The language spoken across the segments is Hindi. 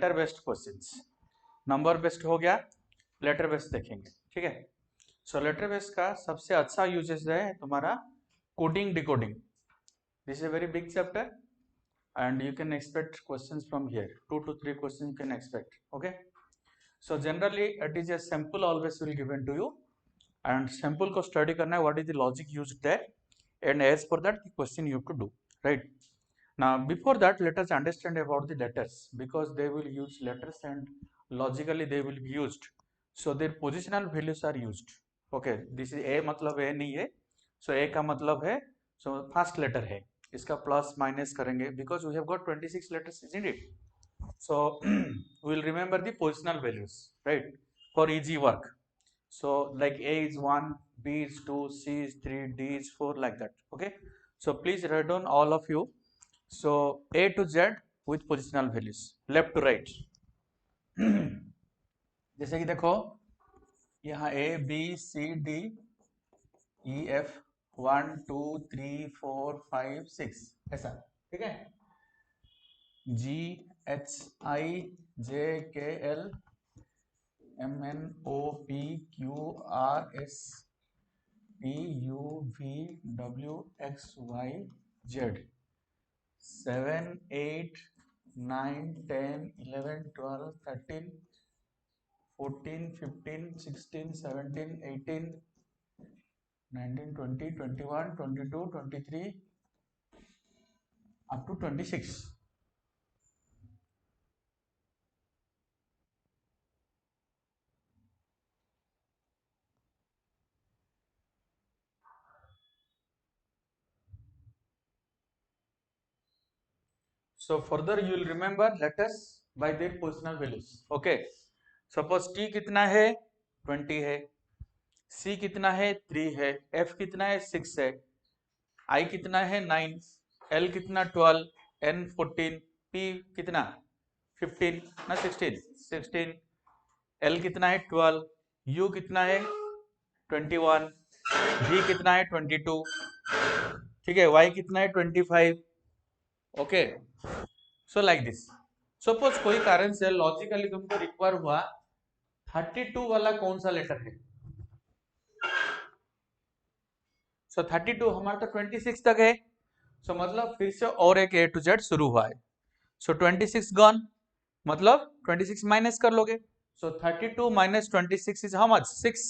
Letter based questions, number based हो गया, लेटर बेस्ड देखेंगे, ठीक है। सो लेटर बेस्ड का सबसे अच्छा यूजेस है तुम्हारा coding decoding. This is a very big chapter and you can expect questions from here. 2 to 3 questions you can expect. Okay, so generally it is a sample always will given to you and sample को study करना है, what is the logic used there, and as per that the question you have to do, right? Now before that let us understand about the letters, because they will use letters and logically they will be used, so their positional values are used. Okay, this is a मतलब a नहीं है, so a का मतलब है so first letter है, इसका प्लस माइनस करेंगे because we have got 26 letters, isn't it? So we will remember the positional values, right, for easy work. So like a is 1, b is 2, c is 3, d is 4, like that. Okay, so please write down all of you. So a to z with positional values left to right. जैसे कि देखो यहाँ a b c d e f 1 2 3 4 5 6 ऐसा, ठीक है। G H I J K L M N O P Q R S T U V W X Y Z 7 8 9 10 11 12 13 14 15 16 17 18 19 20 21 22 23 up to 26. So further you will remember letters by their positional values. Okay, suppose T कितना है 20 है, C कितना है 3 है, F कितना है 6 है, I कितना है 9, L कितना 12, N 14, P कितना 15 ना 16, L कितना है 12, U कितना है 21, V कितना है 22, ठीक है, Y कितना है 25. Okay, so like this. Suppose कोई कारण से लॉजिकली तुमको रिक्वायर हुआ 32 वाला कौन सा लेटर है, सो 32 हमारा तो 26 तक है, सो मतलब फिर से और एक A to Z शुरू हुआ है, सो 26 गॉन, मतलब 26 माइनस कर लोगे, सो 32 माइनस 26 इज हाउ मच 6,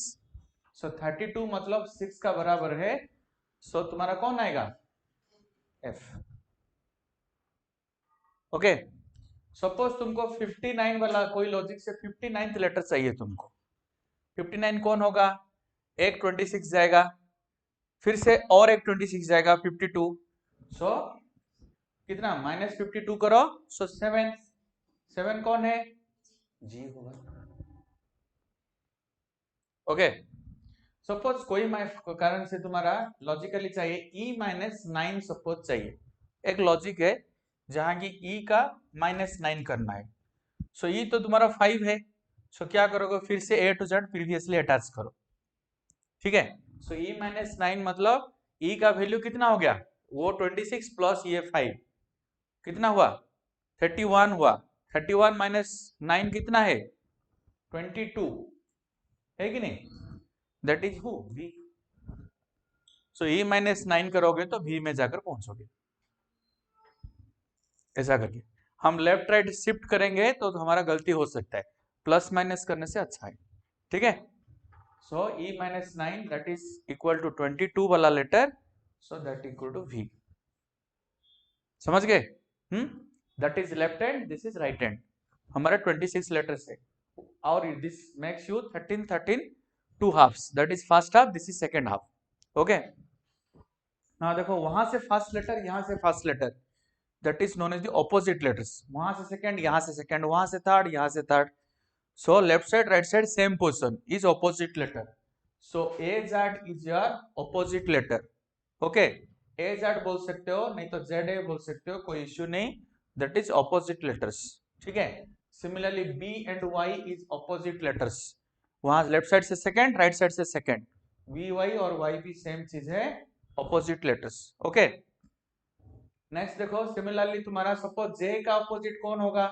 सो 32 मतलब 6 का बराबर है, सो तुम्हारा कौन आएगा F। ओके, सपोज तुमको 59 वाला कोई लॉजिक से 59th लेटर चाहिए तुमको, 59 कौन होगा, एक 26 जाएगा, फिर से और एक 26 जाएगा 52, सो कितना माइनस 52 करो, सो 7, 7 कौन है जी होगा। ओके, सपोज कोई कारण से तुम्हारा लॉजिकली चाहिए e माइनस 9, सपोज चाहिए, एक लॉजिक है जहां की e का माइनस 9 करना है, सो e तो तुम्हारा 5 है, सो क्या करोगे फिर से A to Z previously attach करो, ठीक है। सो e माइनस 9 मतलब e का वैल्यू कितना हो गया, वो 26 प्लस ये 5 कितना हुआ 31 हुआ, 31 माइनस 9 कितना है 22, है कि नहीं, that is who v। So e minus 9 करोगे तो v में जाकर पहुंचोगे, ऐसा करके हम लेफ्ट राइट शिफ्ट करेंगे तो हमारा गलती हो सकता है, प्लस माइनस करने से अच्छा है, ठीक है। So e minus 9 that is equal to 22 वाला letter, so that equal to v, समझ गए, that is left hand, this is right hand, हमारा 26 लेटर्स है, और this makes you 13 13 2 halfs, that is first half, this is second half. Okay, ना देखो वहां से फर्स्ट लेटर, यहां से first letter, that is known as the opposite letters, वहां से सेकंड, यहां से सेकंड, वहां से थर्ड, यहां से third, so left side right side same position is opposite letter, so A Z is your opposite letter. Okay, A Z बोल सकते हो, नहीं तो जेड ए बोल सकते हो, कोई इश्यू नहीं, दैट इज ऑपोजिट लेटर्स, ठीक है। Similarly B and Y is opposite letters, वहां लेफ्ट साइड से सेकंड, राइट साइड से सेकंड, वी वाई और वाई भी सेम चीज है, ऑपोजिट लेटर्स। ओके, नेक्स्ट देखो, सिमिलरली तुम्हारा सपोज जे का ऑपोजिट कौन होगा,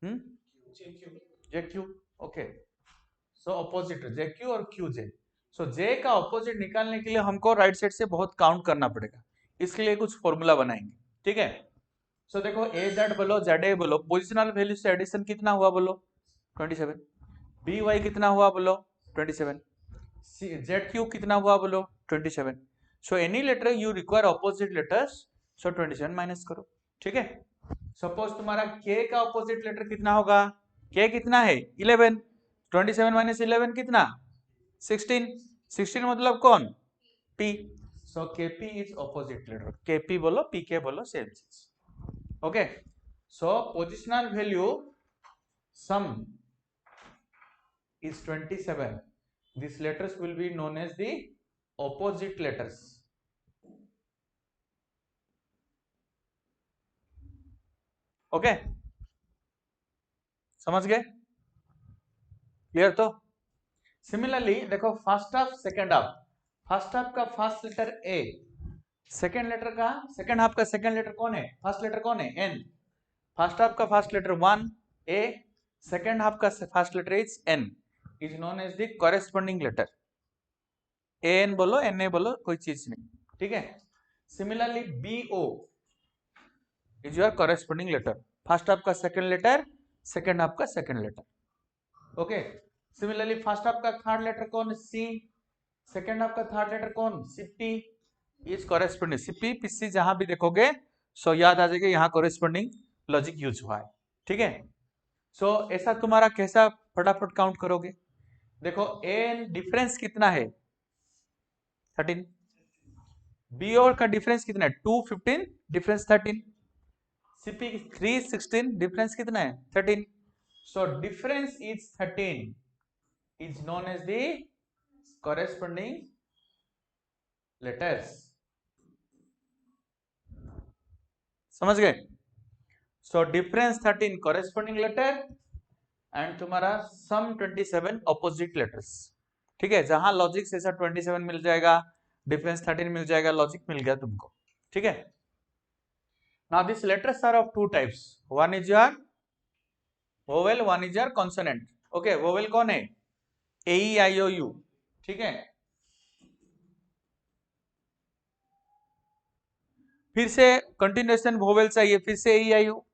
J Q, okay. So opposite J Q और क्यू जे। सो जे का ऑपोजिट निकालने के लिए हमको राइट साइड से बहुत काउंट करना पड़ेगा, इसके लिए कुछ फॉर्मूला बनाएंगे, ठीक है। सो देखो ए जेड बोलो जेड ए बोलो, पोजिशनल वैल्यू से एडिशन कितना हुआ बोलो 27, बी वाई कितना हुआ बोलो 27, जेड क्यू कितना हुआ बोलो 27। So any letter you require opposite letters, so 27 minus करो, ठीक है। सपोज तुम्हारा k का ऑपोजिट लेटर कितना होगा, k कितना है 11, 27 माइनस 11 कितना 16, 16 मतलब कौन p, so kp is opposite letter, kp बोलो pk बोलो सेम चीज, okay. So positional value sum is 27, these letters will be known as the opposite letters, okay समझ गए, क्लियर। तो सिमिलरली देखो first half second half, first half का first letter A, second letter का सेकंड हाफ का सेकंड लेटर कौन है, फर्स्ट लेटर कौन है एन, फर्स्ट हाफ का first letter 1 A, second half का first letter is N, is known as the corresponding letter, A N बोलो एन ए बोलो कोई चीज नहीं, ठीक है। Similarly B O is your corresponding letter, first half का सेकंड लेटर, सेकंड हाफ का second letter, okay. Similarly first half का थर्ड लेटर कौन सी, सेकंड हाफ का थर्ड लेटर कौन CP, is corresponding CP PC, जहां भी देखोगे सो याद आ जाएगा यहाँ कॉरेस्पॉन्डिंग लॉजिक यूज हुआ है, ठीक है। सो ऐसा तुम्हारा कैसा फटाफट काउंट करोगे, देखो एन डिफरेंस कितना है 13, बी और का डिफरेंस कितना है 2 15 डिफरेंस 13, सीपी 3 16 डिफरेंस कितना है 13, so difference is 13 is known as the corresponding letters, समझ गए। So difference 13 corresponding letter and तुम्हारा सम 27 opposite letters, ठीक है। जहां लॉजिक ऐसा 27 मिल जाएगा, डिफरेंस 13 मिल जाएगा, लॉजिक मिल गया तुमको, ठीक है। Now this letters are of two types, one is your vowel, one is your consonant, okay. Vowel कौन है ए ई आई ओ यू, ठीक है। फिर से कंटिन्यूएशन वोवेल चाहिए, फिर से ए आई यू,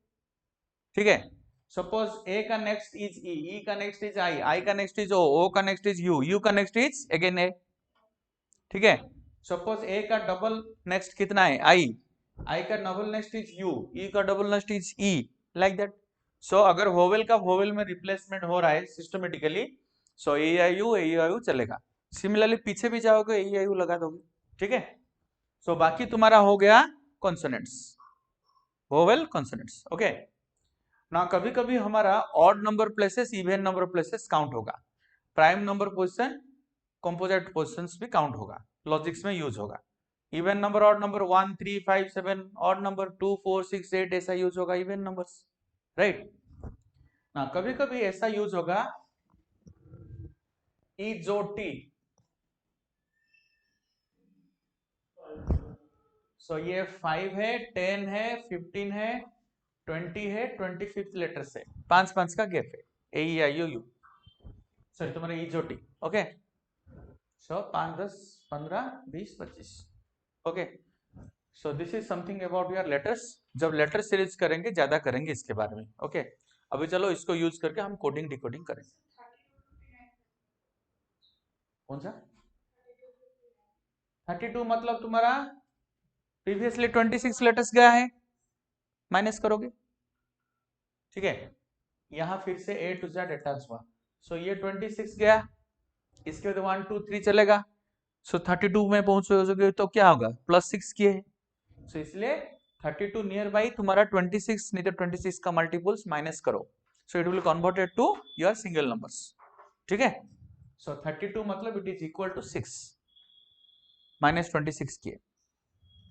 ठीक है। सपोज ए का नेक्स्ट इज ई का नेक्स्ट इज आई का नेक्स्ट इज ओ का नेक्स्ट इज यू का नेक्स्ट इज अगेन ए, ठीक है। सपोज ए का डबल नेक्स्ट कितना है आई का डबल नेक्स्ट इज यू का double next is E, like that. So अगर वोवेल का वोवेल में रिप्लेसमेंट हो रहा है systematically, so A I U चलेगा। सिमिलरली पीछे भी जाओगे ए आई यू लगा दोगे, ठीक है। सो बाकी तुम्हारा हो गया कॉन्सोनेंट्स, वोवेल कॉन्सोनेंट्स, ओके। ना कभी कभी हमारा odd number places even number places count होगा, prime number position composite positions भी काउंट होगा, लॉजिक्स में यूज होगा। Even number odd number 1 3 5 7, odd number 2 4 6 8 ऐसा यूज होगा इवन नंबर्स, राइट ना। कभी कभी ऐसा यूज होगा इजोटी, सो ये 5 है 10 है 15 है 20 है 25th लेटर से 5 का गैप है, ए ई आई ओ यू, सॉरी तुम्हारा इजोटी, okay. So 5 10 15 20 25, okay. So this is something about your letters, जब लेटर सीरीज करेंगे ज्यादा करेंगे इसके बारे में, ओके। अभी चलो इसको यूज करके हम कोडिंग डिकोडिंग करेंगे। कौन सा 32 मतलब तुम्हारा प्रीवियसली 26 लेटर्स गया है, माइनस करोगे, ठीक है। यहां फिर से ए टू जेड अटैच हुआ, सो ये 26 गया, इसके बाद 1 2 3 चलेगा, सो 32 में पहुंचोगे तो क्या होगा +6 किए, सो इसलिए 32 नियर बाई तुम्हारा 26 नहीं तो 26 का मल्टीपल्स माइनस करो, so it will converted to your single numbers, ठीक है। सो 32 मतलब it is equal to 6 minus 26 किए,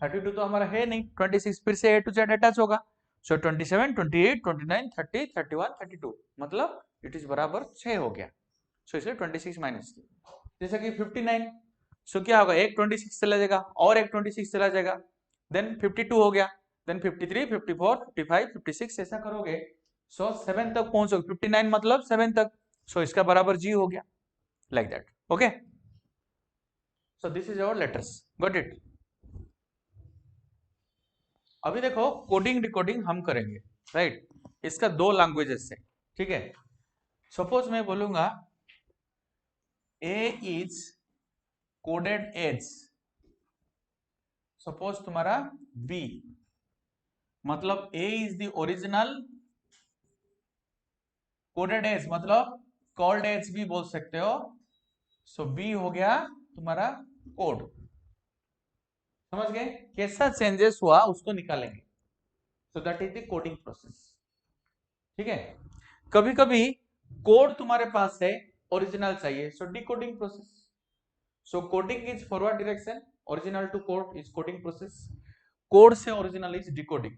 32 तो हमारा है नहीं, 26 फिर से ए टू जेड अटैच होगा, सो 27 28 29 30 31 32 मतलब इट इज बराबर 6 हो गया, सो इसलिए 26 माइनस किया। जैसे कि 59, सो क्या होगा एक 26 चला जाएगा और एक 26 चला जाएगा, देन 52 हो गया, देन 53 54 55 56 ऐसा करोगे, सो 7 तक पहुंचोगे, 59 मतलब 7 तक, सो इसका बराबर जी हो गया, like that. Okay, so this is our letters, got it. अभी देखो कोडिंग डिकोडिंग हम करेंगे, राइट, इसका दो लैंग्वेजेस से, ठीक है। सपोज मैं बोलूंगा A is coded as, suppose तुम्हारा बी, मतलब A is the original coded as, मतलब कॉल्ड एज भी बोल सकते हो। सो बी हो गया तुम्हारा कोड, समझ गए, कैसा चेंजेस हुआ उसको निकालेंगे। So that is the coding process, ठीक है। कभी कभी कोड तुम्हारे पास है, ओरिजिनल चाहिए, so decoding process. So coding is forward direction, original to code is coding process, code से original is decoding.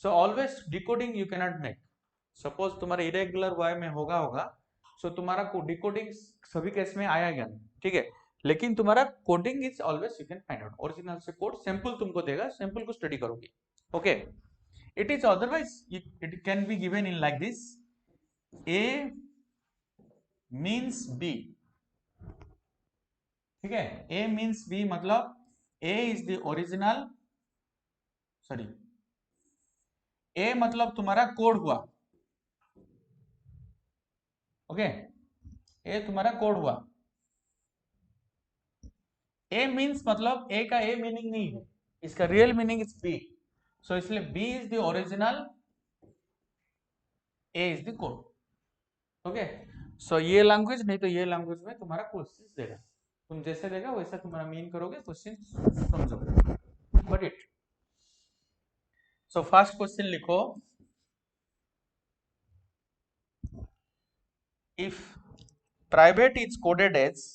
So always decoding you cannot make, suppose तुम्हारे इरेगुलर वे में होगा, सो तुम्हारा डिकोडिंग सभी केस में आएगा, ठीक है। लेकिन तुम्हारा coding is always you can find out, original से कोड सैंपल तुमको देगा, सैंपल को स्टडी करोगे। Okay, it is otherwise it can be given in like this, A means B, ठीक है। ए मीन्स बी मतलब A is the original, sorry, A मतलब तुम्हारा कोड हुआ, ओके, ए तुम्हारा कोड हुआ। ए मीन्स मतलब ए का ए मीनिंग नहीं है, इसका real meaning is B, so इसलिए B is the original, A is the code. Okay, so ये लैंग्वेज नहीं तो ये लैंग्वेज में तुम्हारा क्वेश्चन देगा, तुम जैसे देगा वैसा तुम्हारा मीन करोगे, क्वेश्चन समझोगे, but it. So first question लिखो, if private is coded as,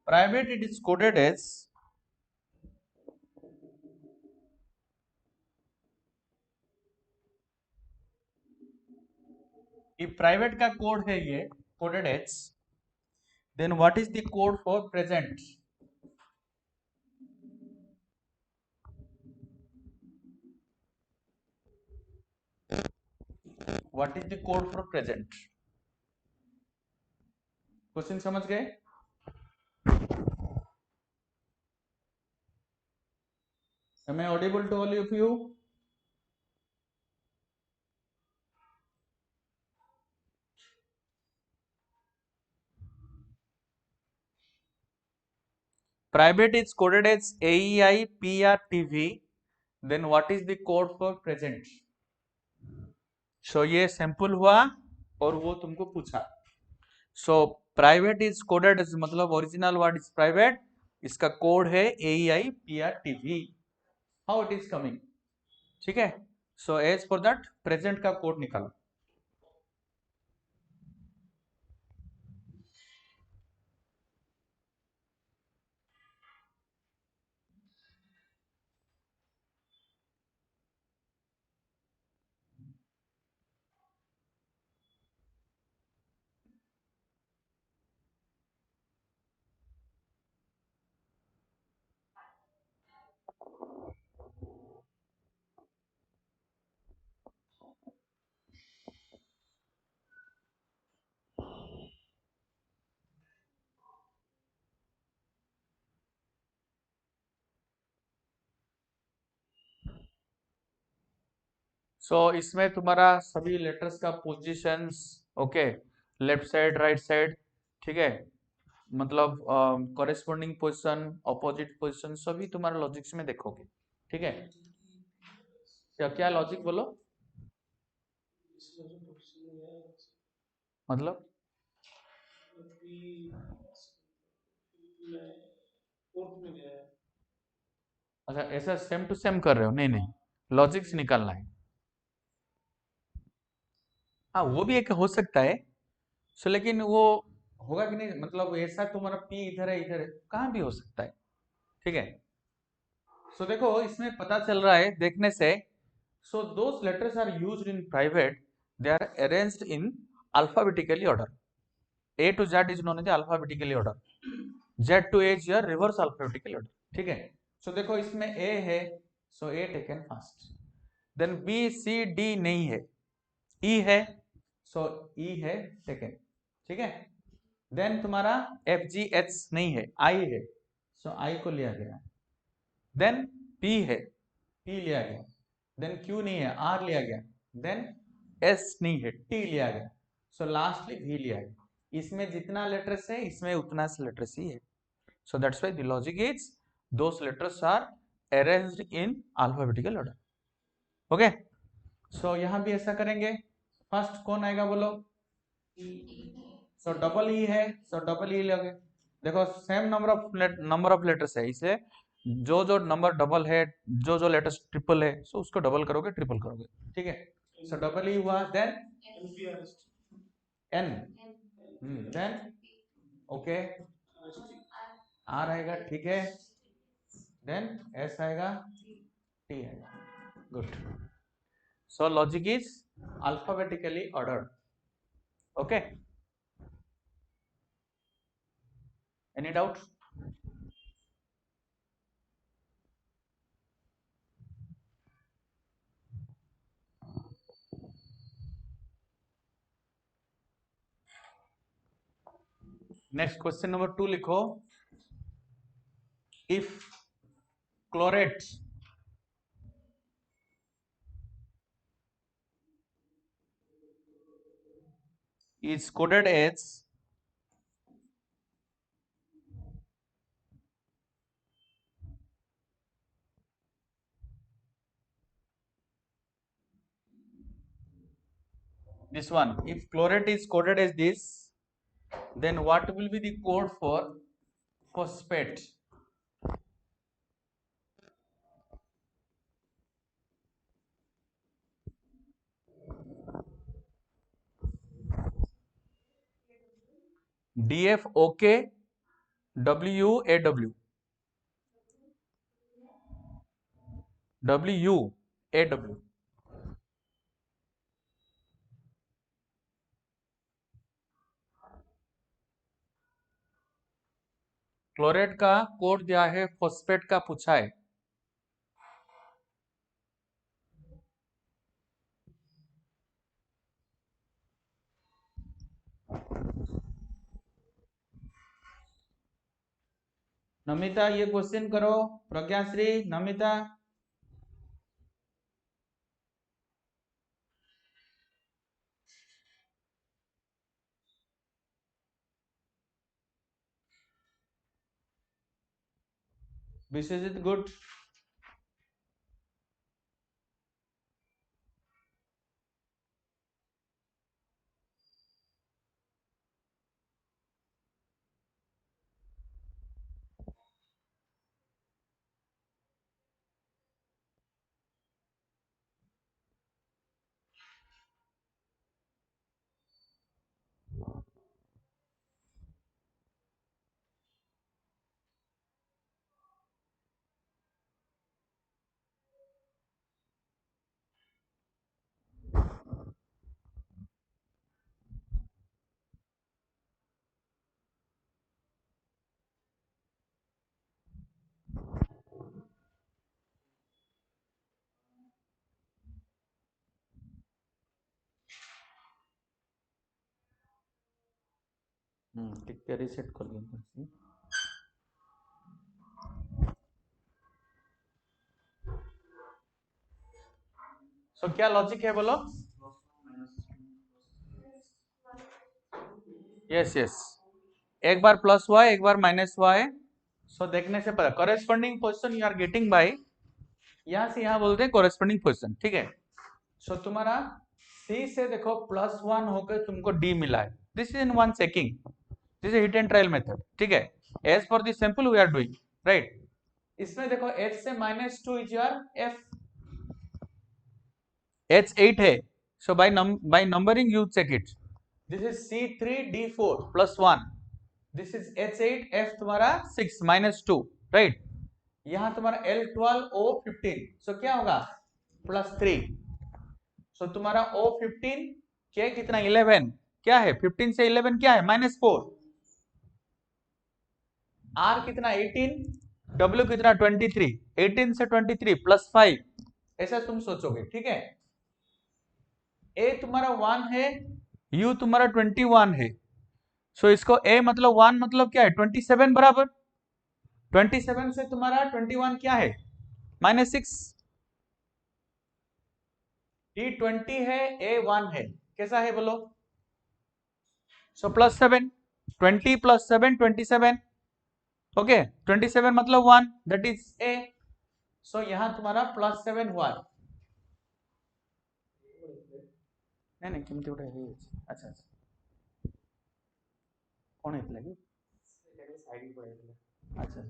private it is coded as if private का कोड है ये coded as, then what is the code for present? What is the code for present? Question समझ गए? Am I audible to all of you? Private is coded as AEI PRTV. Then what is the code for present? So ये सैंपल हुआ और वो तुमको पूछा। So private is coded as मतलब ओरिजिनल वर्ड इज प्राइवेट, इसका कोड है AEI PRTV. How it is coming? ठीक है। So as for that present का कोड निकालो। सो इसमें तुम्हारा सभी लेटर्स का positions, okay, left side right side, ठीक है, मतलब कॉरेस्पॉन्डिंग पोजीशन अपोजिट पोजीशन सभी तुम्हारा लॉजिक्स में देखोगे, ठीक है। क्या क्या लॉजिक बोलो, मतलब अच्छा ऐसा सेम टू सेम कर रहे हो, नहीं नहीं, लॉजिक्स निकालना है। हाँ वो भी एक हो सकता है, सो लेकिन वो होगा कि नहीं, मतलब ऐसा तुम्हारा पी इधर है कहाँ भी हो सकता है, ठीक है। सो देखो इसमें पता चल रहा है देखने से, so those letters are used in private they are arranged in alphabetically order. A to Z is known as alphabetically order. Z to A is your reverse alphabetical order. ठीक है. So देखो इसमें A है, so A taken first. Then B C D नहीं है, E है, so E है taken. ठीक है. Then तुम्हारा F G H नहीं है, I है, so I को लिया गया. Then P है, P लिया गया. Then Q नहीं है, R लिया गया. Then S नहीं है, T लिया गया. So lastly V लिया गया. इसमें जितना लेटर्स है इसमें उतना लेटर्स ही है. So that's why the logic is those letters are arranged in alphabetical order. Okay? So यहाँ भी ऐसा करेंगे. फर्स्ट कौन आएगा बोलो? So डबल ई है, so डबल ई लोगे. देखो सेम नंबर ऑफ लेटर्स है, इसे जो जो नंबर डबल है, जो जो लेटर्स ट्रिपल है, सो उसको डबल करोगे, ट्रिपल करोगे. ठीक है. सो डबल ई हुआ. Then N, then okay, R आएगा. ठीक है. देन एस आएगा, टी आएगा. Good. So logic is alphabetically ordered. Okay. Any doubt? Next question number 2 लिखो. If chlorate is coded as this one, if chlorate is coded as this, then what will be the code for phosphate? DFOK WAW WAW. Chlorate का कोड दिया है, फॉस्फेट का पूछा है. नमिता ये क्वेश्चन करो. प्रज्ञाश्री, नमिता. विश्वजीत गुड. ठीक है, रीसेट कर दिया. सो क्या लॉजिक है बोलो? यस यस, एक बार प्लस हुआ है, एक बार माइनस हुआ है. सो देखने से पता. Corresponding position you are getting by, यहां से यहां बोलते हैं कॉरेस्पॉन्डिंग पोजीशन. ठीक है. सो तुम्हारा सी से देखो +1 होकर तुमको डी मिला है. This is in one checking, this is hit and trial method. ठीक है. As for the sample we are doing, right. इसमें देखो h से -2 इज योर f. h 8 है, so by numbering you check it. This is C3D4 +1. This is H8, F तुम्हारा 6 -2, राइट. यहां तुम्हारा L12O15, सो क्या होगा? +3. सो तुम्हारा O15 के कितना 11 क्या है, 15 से 11 क्या है -4, आर कितना 18, डब्ल्यू कितना 23, 18 से 23 +5, ऐसा तुम सोचोगे, ठीक है। ए तुम्हारा 1 है, यू तुम्हारा 21 है, सो इसको ए मतलब 1 मतलब क्या है 27 बराबर, 27 से तुम्हारा 21 क्या है -6, डी 20 है, ए 1 है, कैसा है बोलो, सो +7, 20 + 7 27, ओके 27 मतलब 1 दैट इज ए, सो यहां तुम्हारा +7 हुआ, नहीं नहीं केमती गोटे है, अच्छा अच्छा कौन है कि साइड पड़े, अच्छा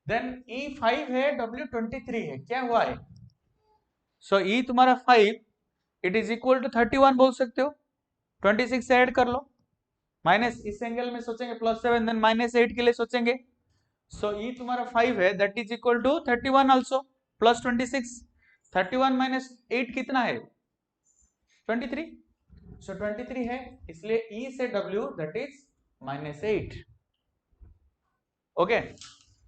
देन E5 है, W23 है, क्या हुआ है, सो E तुम्हारा 5 इट इज इक्वल टू 31 बोल सकते हो, 26 से ऐड कर लो, माइनस इस एंगल में सोचेंगे +7 देन -8 के लिए सोचेंगे, सो E तुम्हारा 5 है that is equal to 31 also +26, 31 - 8 कितना है 23, सो 23 है, इसलिए E से W that is -8, okay,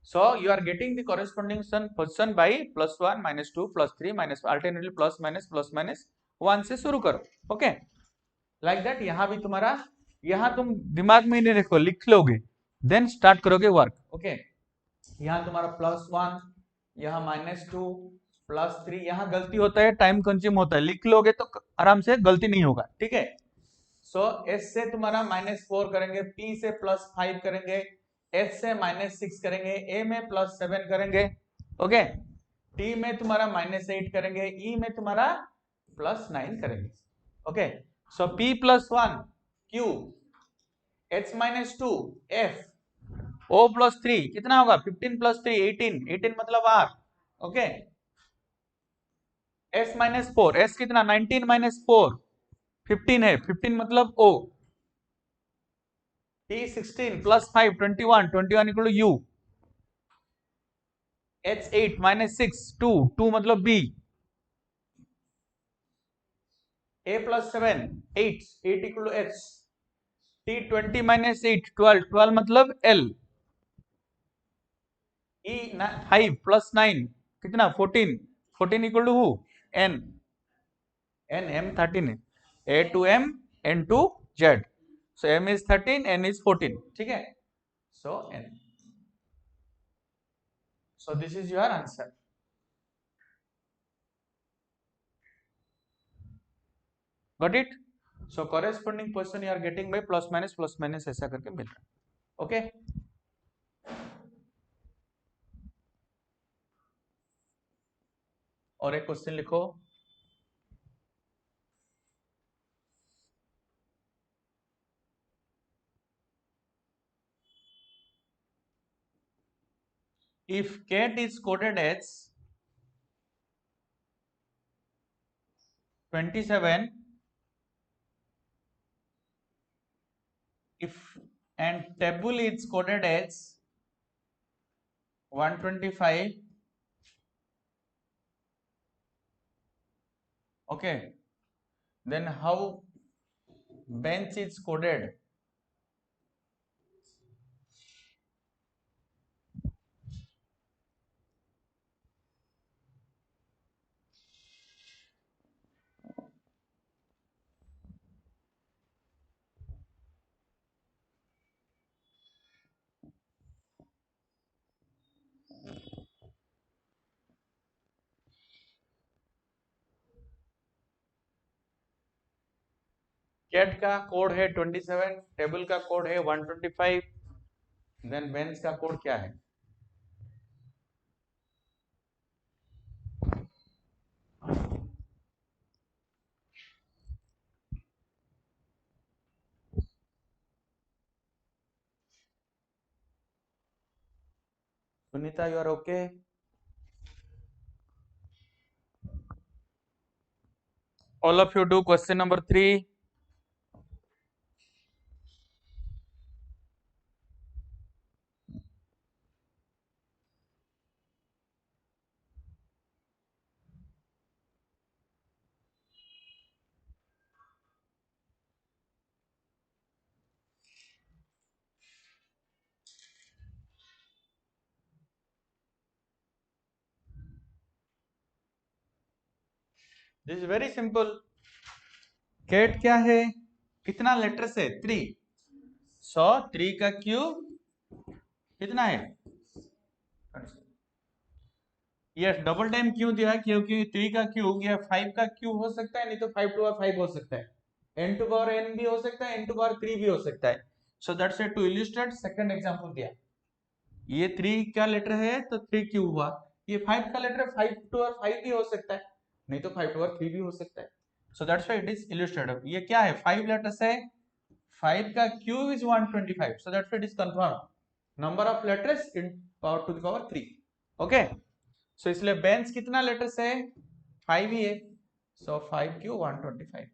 so you are getting the corresponding position by +1 -2 +3 alternately plus minus 1 से शुरू करो, ओके लाइक दैट, यहां भी तुम्हारा, यहां तुम दिमाग में नहीं रखो, लिख लोगे देन स्टार्ट करोगे वर्क, ओके यहां तुम्हारा +1, यहां -2 +3, यहां गलती होता है टाइम कंज्यूम होता है, लिख लोगे तो आराम से गलती नहीं होगा, ठीक है, सो एस से तुम्हारा -4 करेंगे, पी से +5 करेंगे, एच से -6 करेंगे, ए में +7 करेंगे, ओके टी में तुम्हारा -8 करेंगे, ई में तुम्हारा +9 करेंगे, okay so P +1 Q, H -2 F, O +3 कितना होगा 15 + 3 18, 18 मतलब R, ओके S -4, S कितना 19 -4 15 है, 15 मतलब O, T 16 +5 21, 21 equal to U, H 8 -6 2, 2 मतलब B, A +7 8, 8 equal to H, T 20 -8 12, 12 मतलब L, E 5 +9 कितना 14, 14 equal to who N, N M 13 है, A to M N to Z, so M is 13 N is 14, ठीक है, so N, so this is your answer, got it, so corresponding position you are getting by plus minus ऐसा करके मिल रहा है, okay और एक क्वेश्चन लिखो, if cat is coded as 27, if and table is coded as 125, okay then how bench is coded, cat का कोड है 27, टेबल का कोड है 125, देन बेंच का कोड क्या है, Sunita you are okay, all of you do question number 3, this is very simple. Cat क्या है, कितना लेटर्स है, 3। सो 3 का क्यूब कितना है, ये डबल टाइम क्यों दिया, क्योंकि 3 का क्यूब या 5 का क्यूब हो सकता है, नहीं तो 5 टू 5 हो सकता है, n टू पावर n भी हो सकता है, n टू पावर 3 भी हो सकता है। So that's it, to illustrate second example दिया। ये 3 का लेटर है तो 3 क्यूब हुआ, ये 5 का लेटर है, 5 टू पावर 5 भी हो सकता है, नहीं तो 5 टू पावर 3 भी हो सकता है। So that's why it is illustrative. ये क्या है, 5 लेटर्स है, 5 का cube is 125, so that's why it is confirm number of letters in power to the power 3। Okay, so इसलिए बेंच कितना लेटर्स है, 5 ही है, सो 5 क्यू 125।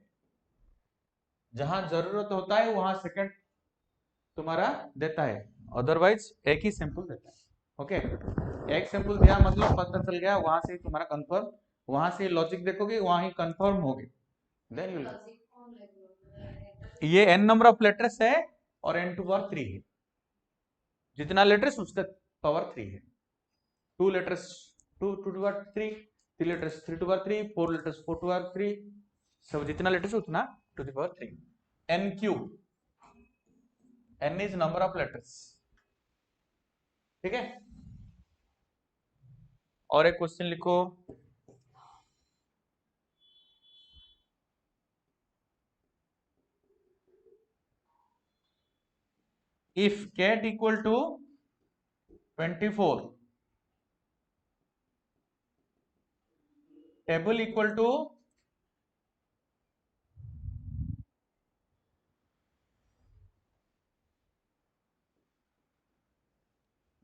जहां जरूरत होता है वहां सेकंड तुम्हारा देता है, अदरवाइज एक ही सैंपल देता है। ओके, एक सैंपल दिया मतलब पता चल गया, वहां से तुम्हारा कंफर्म, वहां से लॉजिक देखोगे वहां ही कंफर्म होगे, देन यू। ये n नंबर ऑफ लेटर्स है और n टू पावर 3 है, जितना लेटर्स उसका पावर 3 है। 2 letters 2 to the power 3, 3 letters 3 to the power 3, 4 letters 4 to the power 3, सब जितना letters उतना to the power 3। n cube, n is number of letters, ठीक है। और एक क्वेश्चन लिखो, if cat equal to 24, table equal to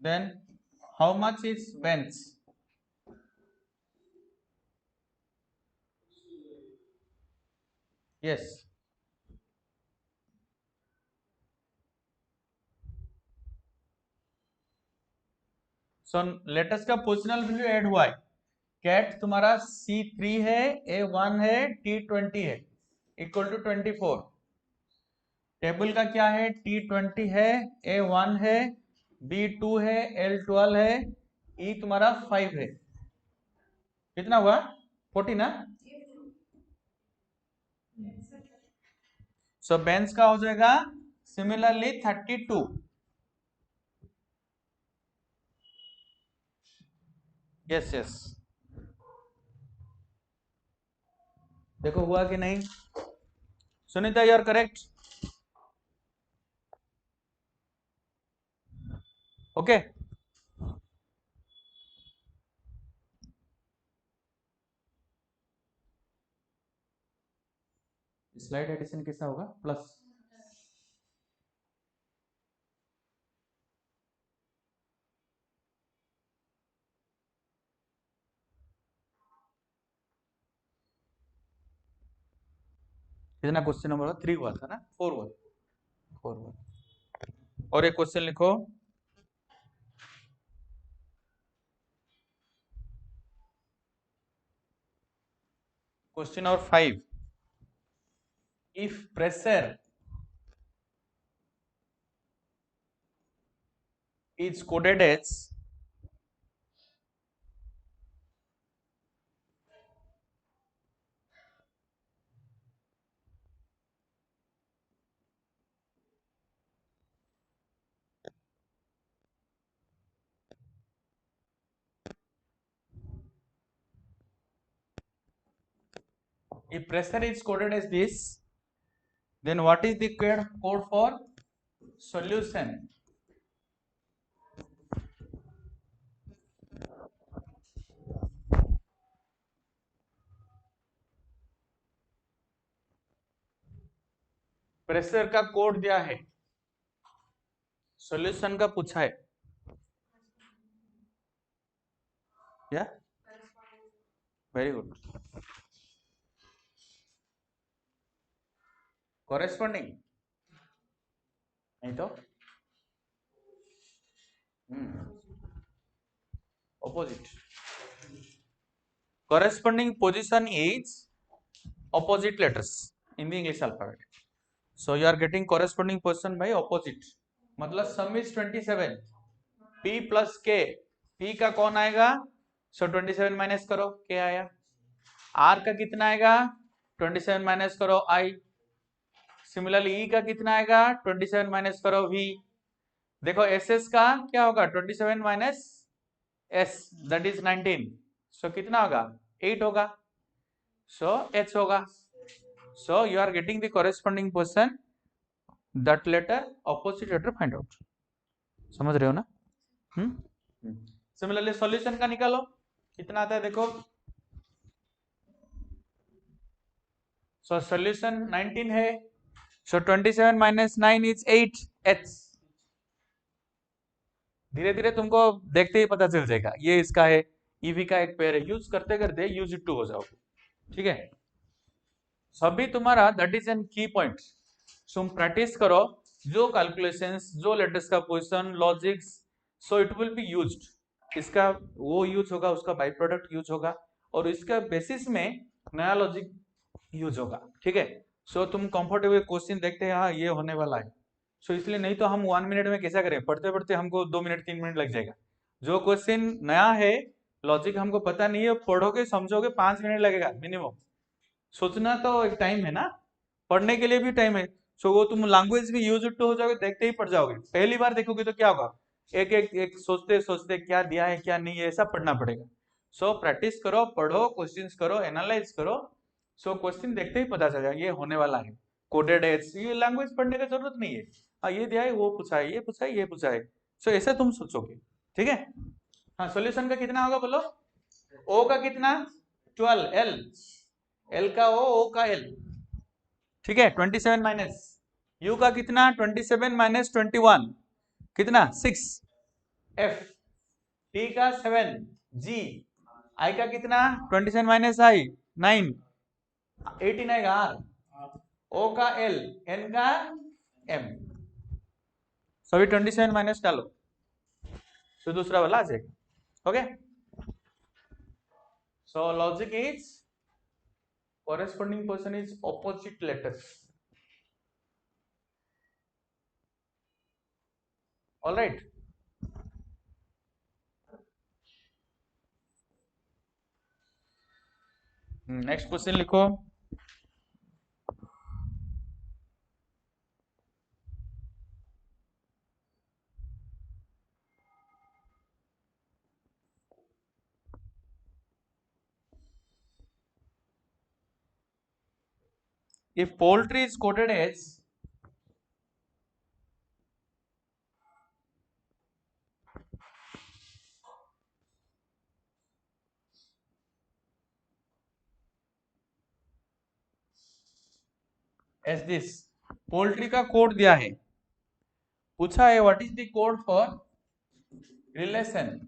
then how much is bench? Yes, so letters का पोजिशनल वैल्यू ऐड हुआ है, कैट तुम्हारा C3 है, A1 है, T20 है, इक्वल टू 24। टेबल का क्या है, T20 है, A1 है, B2 है, L12 है, E तुम्हारा 5 है, कितना हुआ 40 ना। सो बेंच का हो जाएगा सिमिलरली 32। यस यस, देखो हुआ कि नहीं, Sunita you are correct. Okay, slide addition कैसा होगा, प्लस। कितना क्वेश्चन नंबर 3 हुआ था ना, 4 हुआ, 4 हुआ। और एक क्वेश्चन लिखो, question number 5, if pressure is coded as if pressure is coded as this, then what is the code for solution? Pressure का कोड दिया है, सॉल्यूशन का पूछा है, या वेरी गुड, कॉरेस्पॉन्डिंग नहीं तो opposite, corresponding position is opposite letters in the English alphabet, so you are getting corresponding position by opposite, मतलब sum is 27, p plus k, p का कौन आएगा, so 27 माइनस करो, k आया, आर का कितना आएगा 27 माइनस करो आई। सिमिलरली ई का कितना आएगा 27 माइनस करो वी। देखो एस एस का क्या होगा 27 minus S that is 19। So कितना होगा 8 होगा। सो एच होगा। So you are getting the corresponding position that letter opposite letter find out. समझ रहे हो ना? सिमिलरली सॉल्यूशन का निकालो कितना आता है देखो। सो सॉल्यूशन 19 है। सो 27 माइनस 9 इज 8 एच। धीरे धीरे तुमको देखते ही पता चल जाएगा ये इसका है ईवी का एक पेयर है। यूज करते करते यूज इट टू हो जाओगे। ठीक है सभी तुम्हारा दैट इज एन की पॉइंट। तुम प्रैक्टिस करो जो कैलकुलेशंस जो लेटर्स का position logics so it will be used. इसका वो यूज होगा उसका बाई प्रोडक्ट यूज होगा और इसका बेसिस में नया लॉजिक यूज होगा। ठीक है सो तुम कंफर्टेबल क्वेश्चन देखते हैं हाँ ये होने वाला है। सो इसलिए नहीं तो हम 1 मिनट में कैसा करें पढ़ते पढ़ते हमको 2 मिनट 3 मिनट लग जाएगा। जो क्वेश्चन नया है लॉजिक हमको पता नहीं है पढ़ोगे समझोगे 5 मिनट लगेगा मिनिमम। सोचना तो एक टाइम है ना पढ़ने के लिए भी टाइम है। सो वो तुम लैंग्वेज भी यूज टू हो जाओगे देखते ही पढ़ जाओगे। पहली बार देखोगे तो क्या होगा एक एक एक सोचते सोचते क्या दिया है क्या नहीं है ऐसा पढ़ना पड़ेगा। सो प्रैक्टिस करो पढ़ो क्वेश्चंस करो एनालाइज करो। सो क्वेश्चन देखते ही पता चल जाएगा ये होने वाला है। कोडेड है ये लैंग्वेज पढ़ने की जरूरत नहीं है। हाँ ये दिया है वो पूछा है ये पूछा है ये पूछा है। सो ऐसा तुम सोचोगे। ठीक है हाँ सॉल्यूशन का कितना होगा बोलो। ओ का कितना 12 एल एल का ओ का एल। ठीक है 27 माइनस यू का कितना 27 माइनस 21 कितना 6 एफ टी का 7 जी आई का कितना 27 माइनस आई 9 18 आएगा आर ओ का एल एन का एम। सभी 27 माइनस डालो तो दूसरा वाला आ जाएगा। Okay so logic is corresponding person is opposite letters. All right next question लिखो। If poultry is quoted as this poultry का कोड दिया है पूछा है what is the code for relation.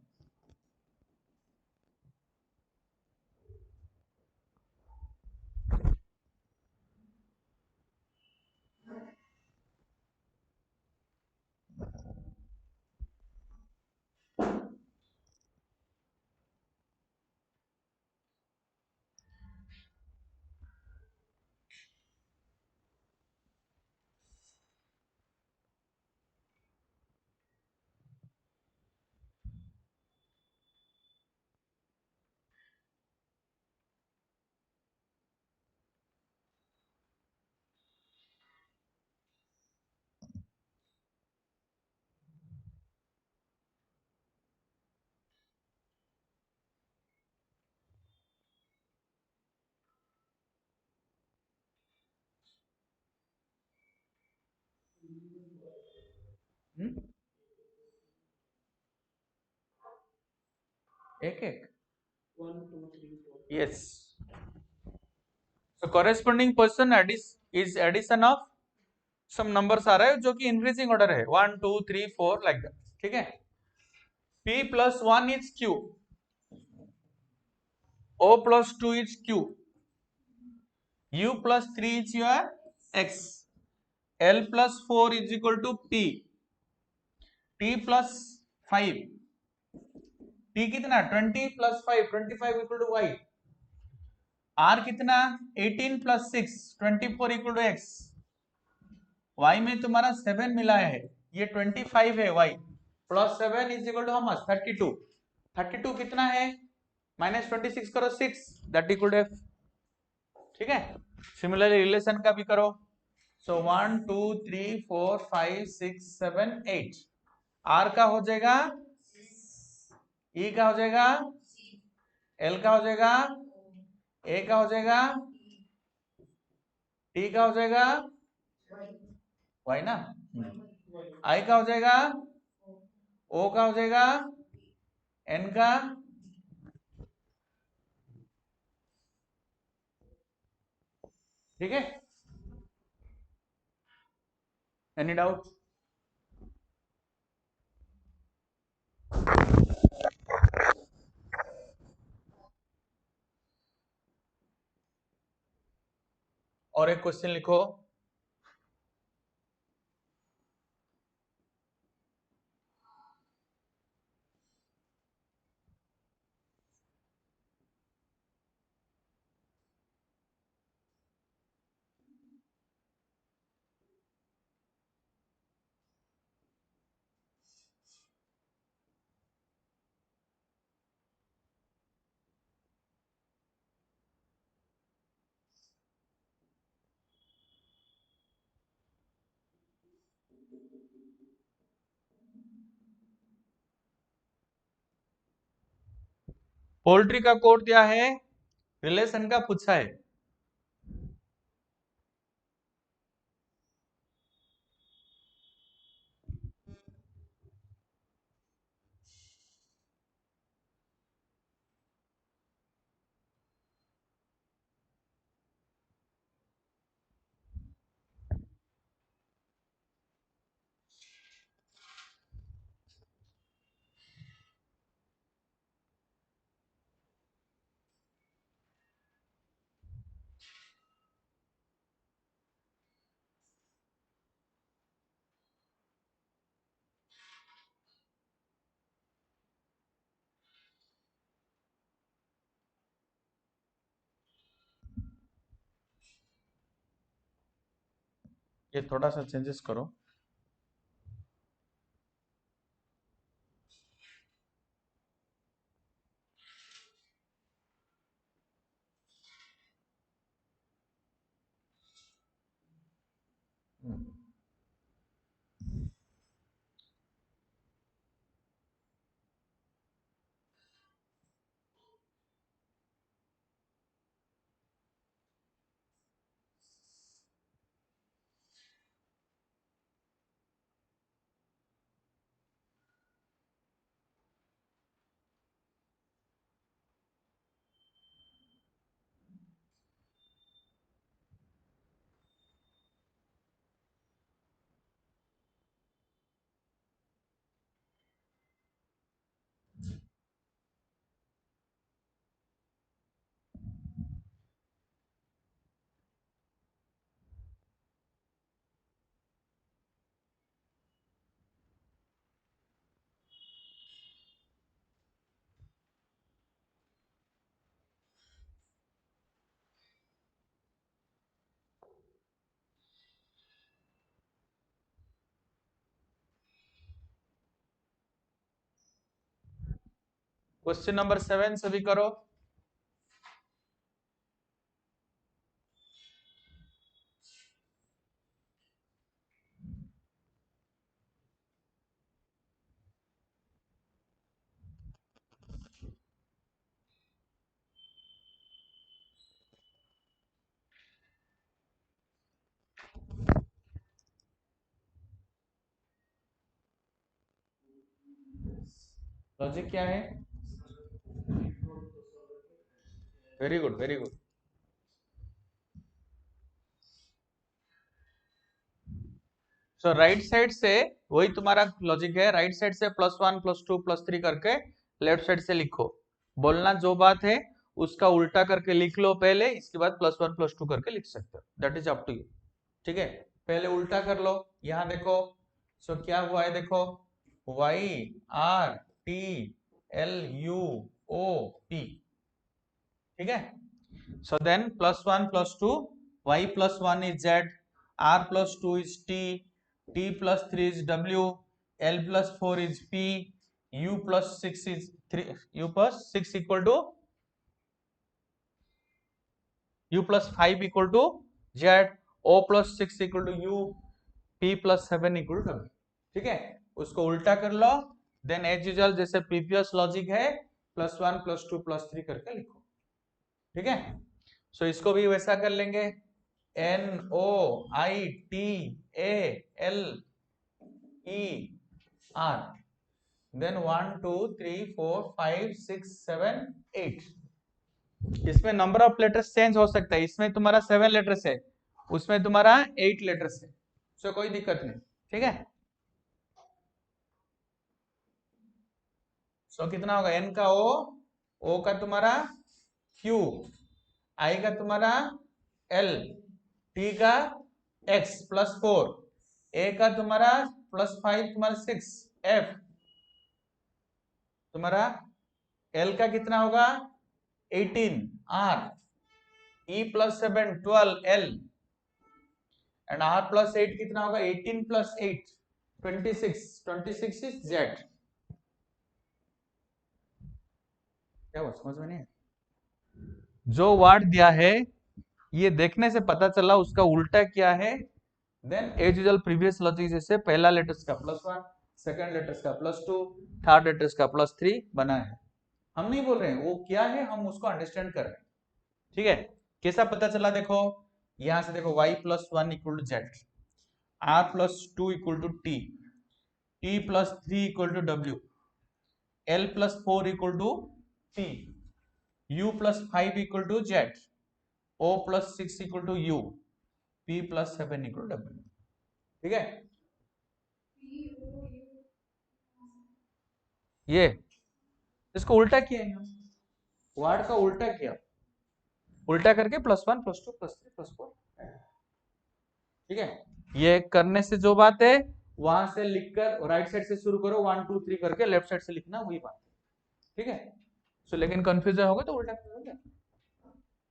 एक एक 1 2 3 4 yes so corresponding person is addition of some numbers आ रहा है जो कि इंक्रीजिंग ऑर्डर है 1 2 3 4 लाइक दैट। ठीक है p plus 1 is q o plus 2 is q u plus 3 is your x l plus 4 is equal to p t plus 5 t कितना 20 plus 5 25 equal to y r कितना 18 plus 6 24 equal to x y में तुम्हारा 7 मिला है ये 25 है y plus 7 is equal to how much 32 कितना है माइनस 26 करो 6 दैट इक्वल टू f ठीक है। सिमिलरली रिलेशन का भी करो। सो 1 2 3 4 5 6 7 8, आर का हो जाएगा, ई का हो जाएगा, एल का हो जाएगा, ए का हो जाएगा, टी का हो जाएगा, वाई ना, आई का हो जाएगा, ओ का हो जाएगा, एन का, ठीक है। Any doubt? और एक क्वेश्चन लिखो। पोल्ट्री का कोड क्या है? रिलेशन का पूछा है। ये थोड़ा सा चेंजेस करो। क्वेश्चन नंबर 7 सभी करो। लॉजिक क्या है? Very good, very good. So right side से वही तुम्हारा लॉजिक है, राइट साइड से +1 +2 +3 करके लेफ्ट साइड से लिखो। बोलना जो बात है उसका उल्टा करके लिख लो पहले, इसके बाद +1 +2 करके लिख सकते हो, that is up to you. ठीक है, पहले उल्टा कर लो। यहाँ देखो, सो क्या हुआ है देखो, YRTLUOP, ठीक है। So then +1 +2, y +1 is z, r +2 is t, t +3 is w, l +4 is p, u +6 is 3, u +6 equal to, u plus 5 equal to Z, o plus 6 equal to U, p plus 7 equal to w। ठीक है, उसको उल्टा कर लो, देन एज यूजुअल जैसे प्रीवियस लॉजिक है प्लस 1 प्लस 2 प्लस 3 करके लिखो। ठीक है, सो इसको भी वैसा कर लेंगे, N O I T A L E R, then 1 2 3 4 5 6 7 8। इसमें नंबर ऑफ लेटर्स चेंज हो सकता है, इसमें तुम्हारा 7 लेटर्स है, उसमें तुम्हारा 8 लेटर्स है, सो कोई दिक्कत नहीं। ठीक है, सो कितना होगा, n का o का तुम्हारा q, i का तुम्हारा l, t का x प्लस 4, a का तुम्हारा प्लस 5 तुम्हारा 6, f तुम्हारा l का कितना होगा 18, r, e plus 7 12, l and r plus 8 कितना होगा 18 प्लस 8 26, 26 इज z। क्या हुआ, समझ में नहीं है? जो वर्ड दिया है ये देखने से पता चला उसका उल्टा क्या है, then as usual previous logic जैसे पहला लेटर्स का प्लस 1, सेकंड लेटर्स का प्लस 2, थर्ड लेटर्स का प्लस 3 बना है। हम नहीं बोल रहे हैं वो क्या है, हम उसको अंडरस्टैंड कर रहे हैं। ठीक है, कैसा पता चला, देखो यहां से देखो y plus 1 equal to Z, r plus 2 equal to T, t plus 3 equal to w, l plus 4 equal to t, u plus 5 equal to z, o plus 6 equal to u, p plus 7 equal to w। ठीक है, ये इसको उल्टा किया है, वर्ड का उल्टा किया, उल्टा करके प्लस 1 प्लस 2 प्लस 3 प्लस 4। ठीक है, ये करने से जो बात है वहां से लिखकर राइट साइड से शुरू करो, 1 2 3 करके लेफ्ट साइड से लिखना, वही बात है। ठीक है, सो लेकिन कंफ्यूजन होगा तो उल्टा करोगे,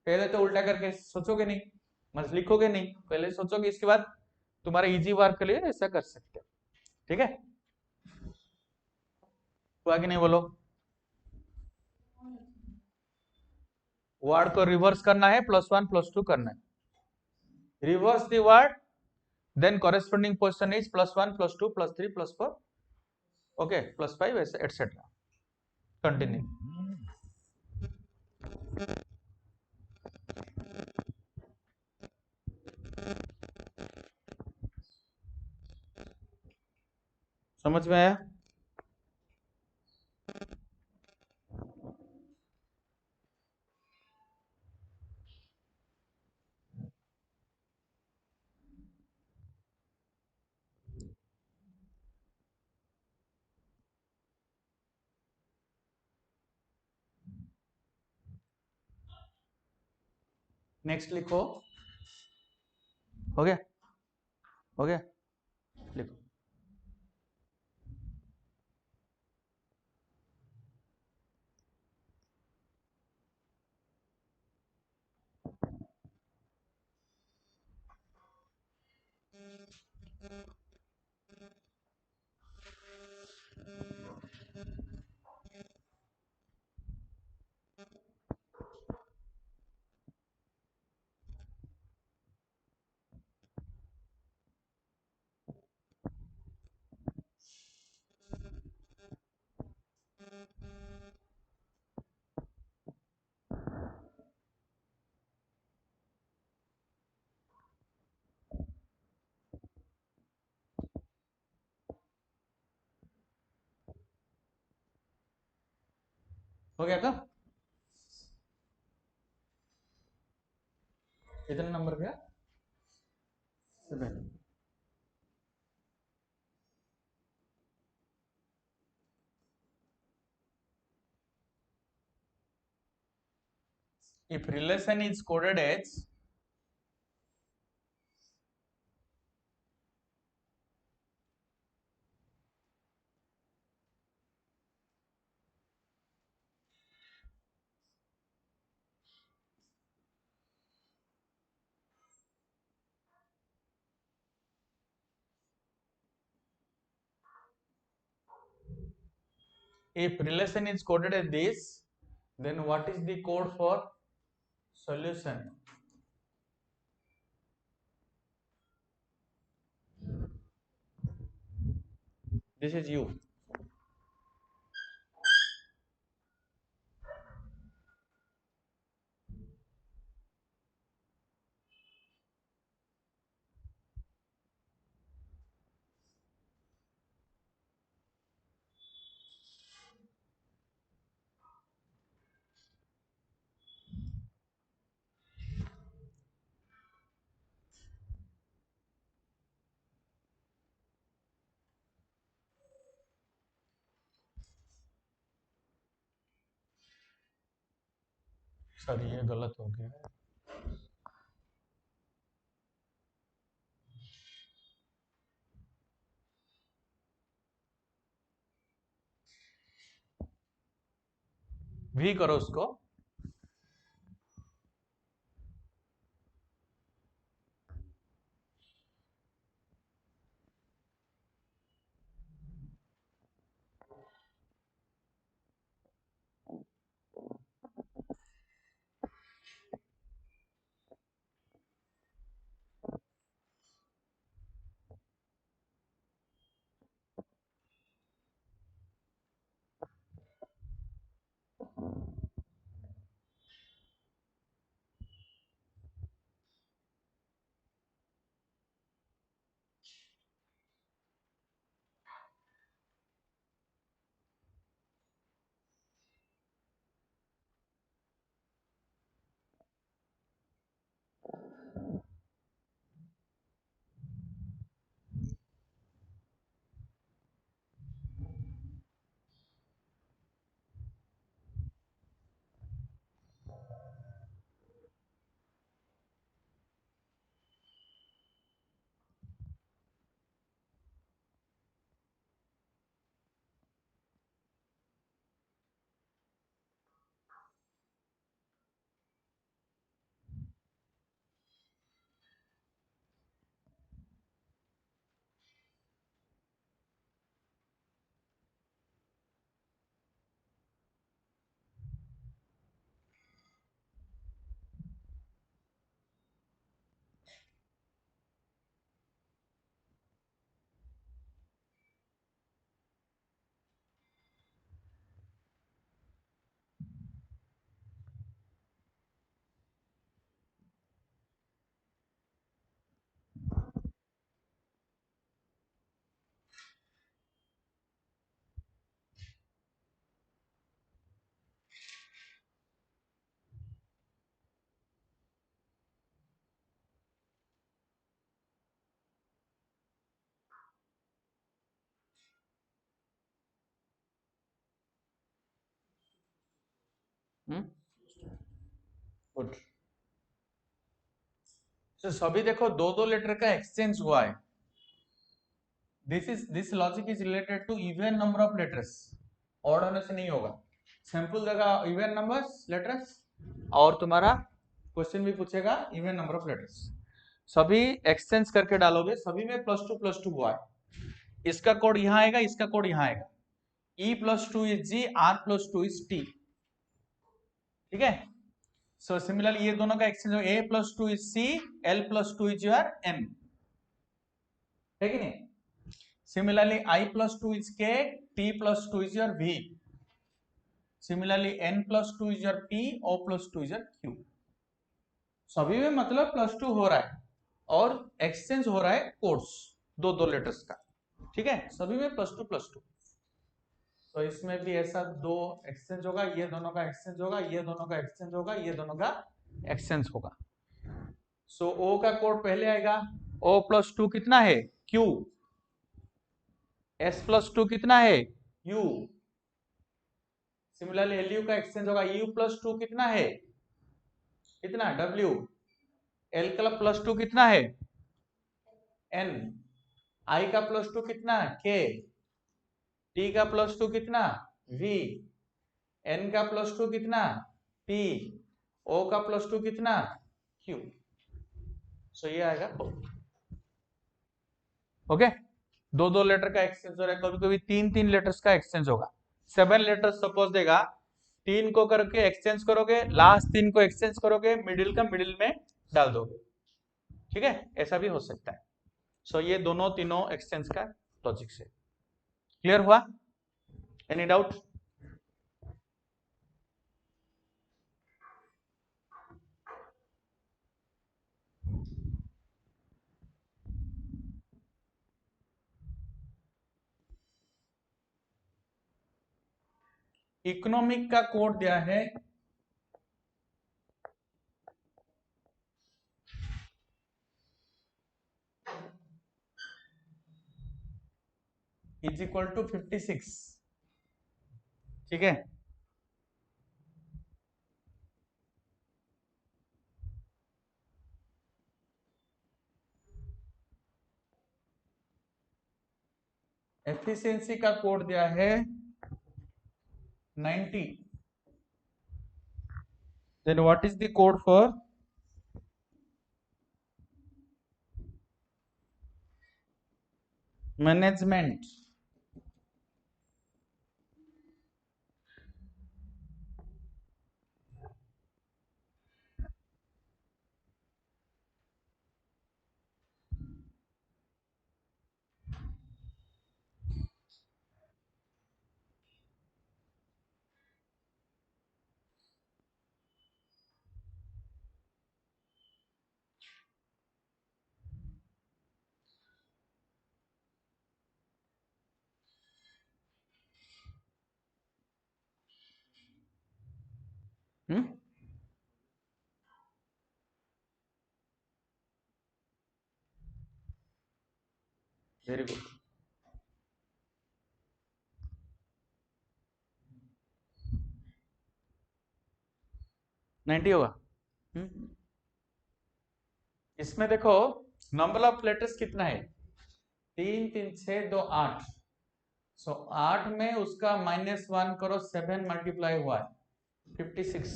पहले तो उल्टा करके सोचोगे नहीं, मतलब लिखोगे नहीं, पहले सोचोगे, इसके बाद तुम्हारा इजी वर्क के लिए ऐसा कर सकते हो। ठीक है, तो आगे नहीं बोलो, वर्ड को रिवर्स करना है, प्लस 1 प्लस 2 करना है, reverse the word, then corresponding position is plus 1 plus 2 plus 3 plus 4, okay, plus 5 etc. Continue. समझ में आया? नेक्स्ट लिखो, हो गया, हो गया, लिखो, हो गया था, कितने नंबर गया, 7। if relation is coded as this, then what is the code for solution? This is you. Sir ये गलत हो गया। वी करो उसको। गुड। तो सभी देखो दो दो लेटर का एक्सचेंज हुआ है। This logic is related to even number of letters. Odd होने से नहीं होगा। सैंपल देगा इवन नंबर्स लेटर्स, और तुम्हारा क्वेश्चन भी पूछेगा इवन नंबर ऑफ लेटर्स। सभी एक्सचेंज करके डालोगे, सभी में +2 हुआ है। इसका कोड यहां आएगा, इसका कोड यहां आएगा। E+2 is G, R+2 is T। ठीक है। सो सिमिलरली ये दोनों का एक्सचेंज हो, A+2 is C, L+2 is your M, है कि नहीं? Similarly, I+2 is K, T+2 is your V. Similarly, N+2 is your P, O+2 is your Q. सभी में मतलब +2 हो रहा है और एक्सचेंज हो रहा है कोड्स दो दो लेटर्स का। ठीक है, सभी में +2। तो इसमें भी ऐसा दो एक्सचेंज होगा, ये दोनों का एक्सचेंज होगा, ये दोनों का एक्सचेंज होगा, ये दोनों का एक्सचेंज होगा। सो O का कोड पहले आएगा। O+2 कितना है? Q। S+2 कितना है? U। सिमिलरली LU का एक्सचेंज होगा। U+2 कितना है? कितना? W। L का +2 कितना है? N। I का +2 कितना? K। T का +2 कितना? V। N का +2 कितना? P। O का +2 कितना? Q। सो ये आएगा ओके। दो दो लेटर का एक्सचेंज हो रहा है, कभी कभी तीन तीन लेटर्स का एक्सचेंज होगा। 7 लेटर्स सपोज देगा, 3 को करके एक्सचेंज करोगे, लास्ट 3 को एक्सचेंज करोगे, मिडिल का मिडिल में डाल दोगे। ठीक है, ऐसा भी हो सकता है। सो ये दोनों तीनों एक्सचेंज का लॉजिक से। क्लियर हुआ? Any doubt? इकोनॉमिक का कोड दिया है इज इक्वल टू 56, ठीक है। एफिशिएंसी का कोड दिया है 90, then what is the code for management? Very good. 90 होगा। इसमें देखो नंबर ऑफ लेटर्स कितना है, 3 3 6 2 8, सो 8 में उसका -1 करो, 7 मल्टीप्लाई हुआ है 56,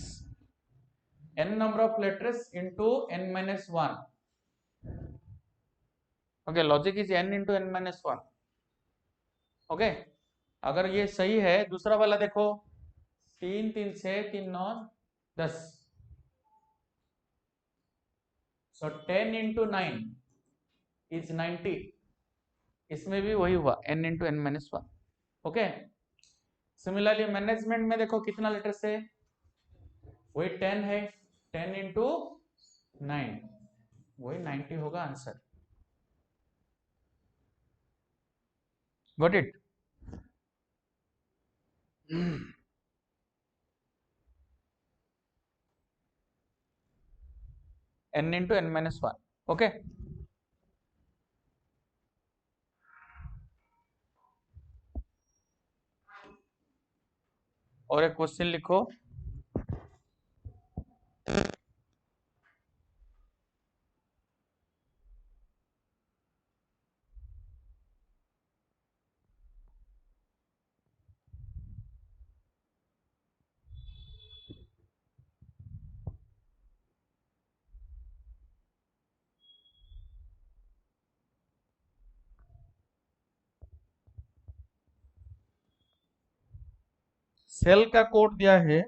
n number of letters into n-1, okay, logic is n into n-1, okay. अगर ये सही है, दूसरा वाला देखो, 3 3 6 3 9 10, सो 10 इंटू 9 इज 90, इसमें भी वही हुआ n into n-1, okay. Similarly management में देखो कितना लेटर्स है, वही 10 है, 10 इंटू 9 वही 90 होगा answer. Got it? n into n-1, okay. और एक क्वेश्चन लिखो, सेल का कोड दिया है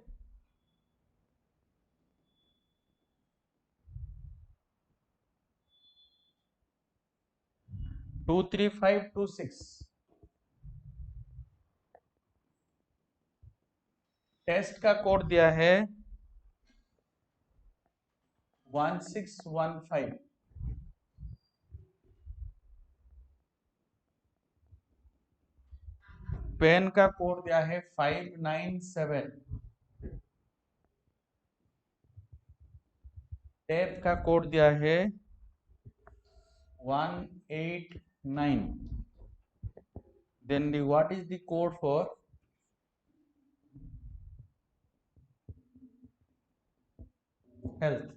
23526, टेस्ट का कोड दिया है 1615, पेन का कोड दिया है 597, टेप का कोड दिया है 189, then what is the code for health?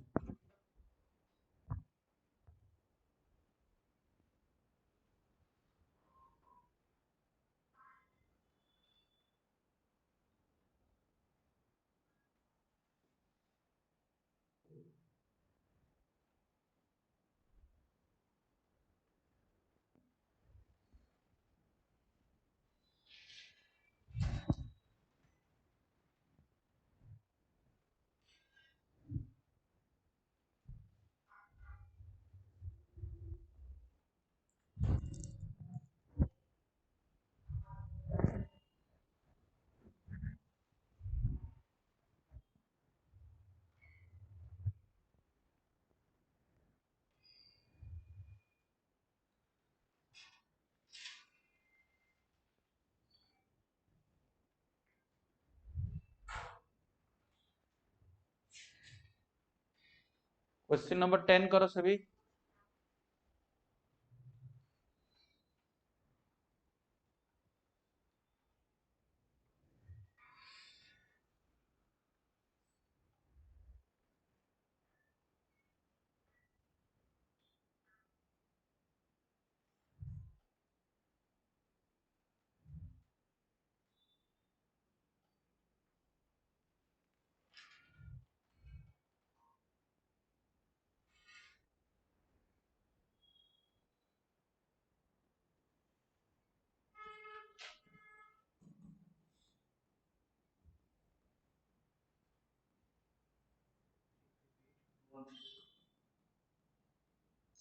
Question number 10 करो सभी।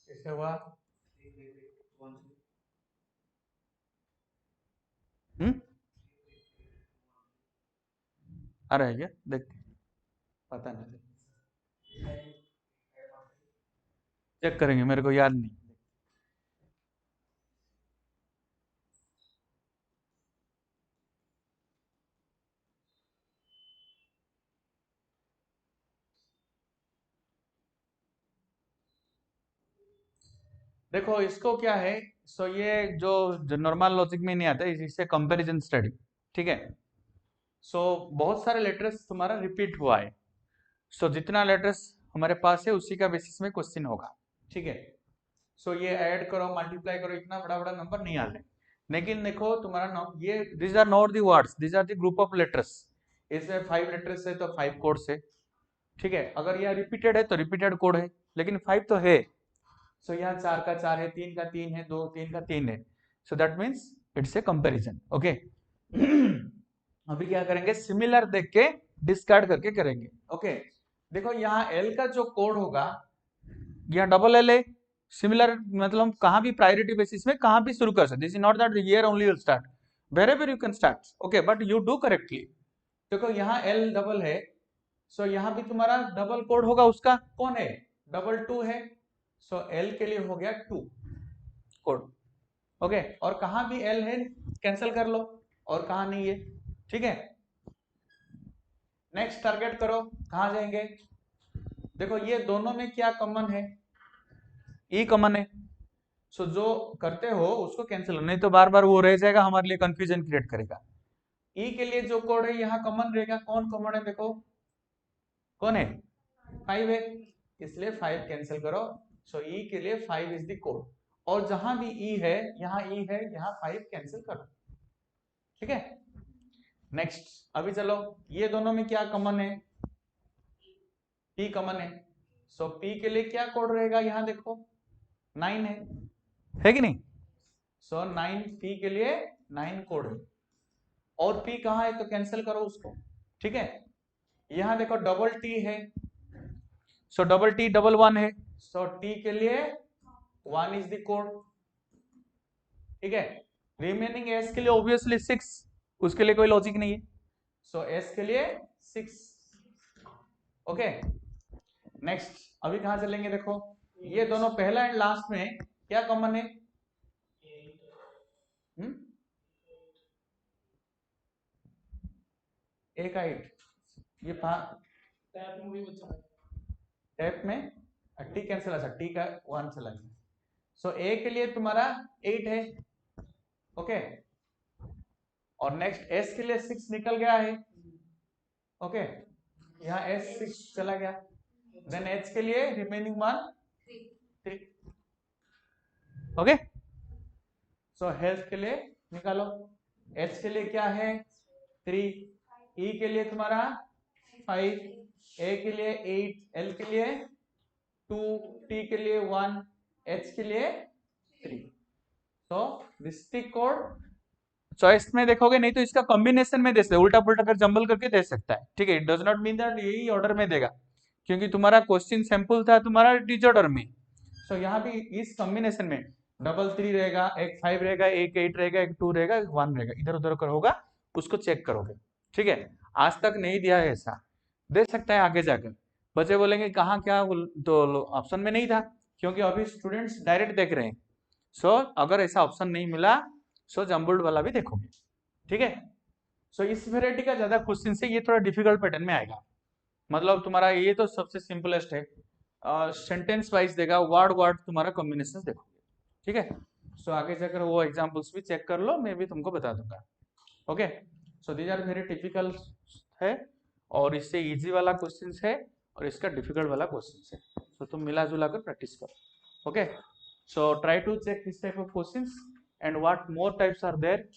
कैसे हुआ? आ रहा है क्या? देख, पता नहीं, चेक करेंगे, मेरे को याद नहीं। देखो इसको क्या है, सो ये जो नॉर्मल लॉजिक में नहीं आता है, इससे कंपैरिजन स्टडी। ठीक है, सो बहुत सारे लेटर्स तुम्हारा रिपीट हुआ है। सो जितना लेटर्स हमारे पास है उसी का बेसिस में क्वेश्चन होगा। ठीक है, सो ये ऐड करो मल्टीप्लाई करो, इतना बड़ा बड़ा नंबर नहीं आ रहे। लेकिन देखो तुम्हारा ये this are not the words, this are the group of letters. इसमें 5 लेटर्स है तो 5 कोड्स है। ठीक है, अगर यह रिपीटेड है तो रिपीटेड कोड है, लेकिन 5 तो है। सो यहाँ 4 का 4 है, 3 का 3 है, 2 3 का 3 है। So that means it's a comparison. Okay, अभी क्या करेंगे, सिमिलर देख के डिस्कार्ड करके करेंगे। ओके, देखो यहाँ एल का जो कोड होगा, यहाँ डबल एल है। सिमिलर मतलब हम कहाँ भी प्रायोरिटी बेसिस में कहाँ भी शुरू कर सकते, this is not that here only will start, wherever you can start. Okay, but you do correctly. देखो यहाँ एल डबल है, सो यहाँ भी तुम्हारा डबल कोड होगा, उसका कौन है, डबल 2 है। सो एल के लिए हो गया 2 कोड। ओके, और कहाँ भी एल है कैंसिल कर लो, और कहाँ नहीं है। ठीक है, नेक्स्ट टारगेट करो, कहाँ जाएंगे। देखो ये दोनों में क्या कॉमन है, ई कॉमन है। सो जो करते हो उसको कैंसिल, नहीं तो बार बार वो रह जाएगा, हमारे लिए कंफ्यूजन क्रिएट करेगा। ई के लिए जो कोड है यहाँ कॉमन रहेगा, कौन कॉमन है देखो, कौन है, 5 है, इसलिए 5 कैंसिल करो। सो ई के लिए 5 इज द कोड, और जहां भी ई है, यहाँ ई है, यहाँ 5 कैंसिल करो। ठीक है, नेक्स्ट। अभी चलो ये दोनों में क्या कॉमन है, पी कॉमन है। सो पी के लिए क्या कोड रहेगा, यहाँ देखो 9 है कि नहीं। सो 9 पी के लिए 9 कोड है, और पी कहाँ है तो कैंसिल करो उसको। ठीक है, यहाँ देखो डबल टी है, सो डबल टी डबल 1 है, सो टी के लिए 1 इज द कोड। ठीक है, रिमेनिंग एस के लिए ऑब्वियसली 6, उसके लिए कोई लॉजिक नहीं है। सो एस के लिए 6। Okay, next. अभी कहां चलेंगे, देखो ये दोनों पहला एंड लास्ट में क्या कॉमन है, एक 8, ये टैप में टी कैंसिल, अच्छा टी का 1 चला गया। सो ए के लिए तुम्हारा 8 है। ओके, और नेक्स्ट एस के लिए 6 निकल गया है। ओके, यहाँ एस 6 चला गया, देन एच के लिए रिमेनिंग 1 3। ओके, सो हेल्थ के लिए निकालो, एच के लिए क्या है 3, ई के लिए तुम्हारा 5, ए के लिए 8, एल के लिए 2, टी के लिए 1, एच के लिए 3। तो दिस कोड चॉइस में देखोगे, नहीं तो इसका कॉम्बिनेशन में दे सकते, उल्टा पुल्टा कर जंबल करके दे सकता है। ठीक है, it does not mean that यही ऑर्डर में देगा, क्योंकि तुम्हारा क्वेश्चन सैंपल था तुम्हारा डिसऑर्डर में। सो यहाँ भी इस कॉम्बिनेशन में डबल 3 रहेगा, एक 5 रहेगा, एक 8 रहेगा, एक 2 रहेगा, एक 1 रहेगा, इधर उधर कर होगा, उसको चेक करोगे। ठीक है, आज तक नहीं दिया है ऐसा, दे सकता है आगे जाकर। बच्चे बोलेंगे कहाँ क्या, तो ऑप्शन में नहीं था, क्योंकि अभी स्टूडेंट्स डायरेक्ट देख रहे हैं। सो अगर ऐसा ऑप्शन नहीं मिला, सो जम्बल्ड वाला भी देखोगे। ठीक है, सो इस वेराइटी का ज्यादा क्वेश्चन से ये थोड़ा डिफिकल्ट पैटर्न में आएगा। मतलब तुम्हारा ये तो सबसे सिंपलेस्ट है, सेंटेंस वाइज देगा, वर्ड वर्ड तुम्हारा कॉम्बिनेशन देखोगे, ठीक है। सो आगे जाकर वो एग्जांपल्स भी चेक कर लो, मैं भी तुमको बता दूंगा। Okay, so these are very typical है, और इससे इजी वाला क्वेश्चन है और इसका डिफिकल्ट वाला क्वेश्चन है, तो तुम मिला जुला कर प्रैक्टिस करो। Okay, so try to check this type of questions and what more types are there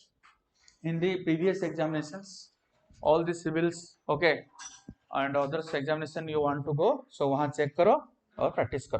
in the previous examinations, all the civils, okay, and others examination you want to go, so वहां चेक करो और प्रैक्टिस करो।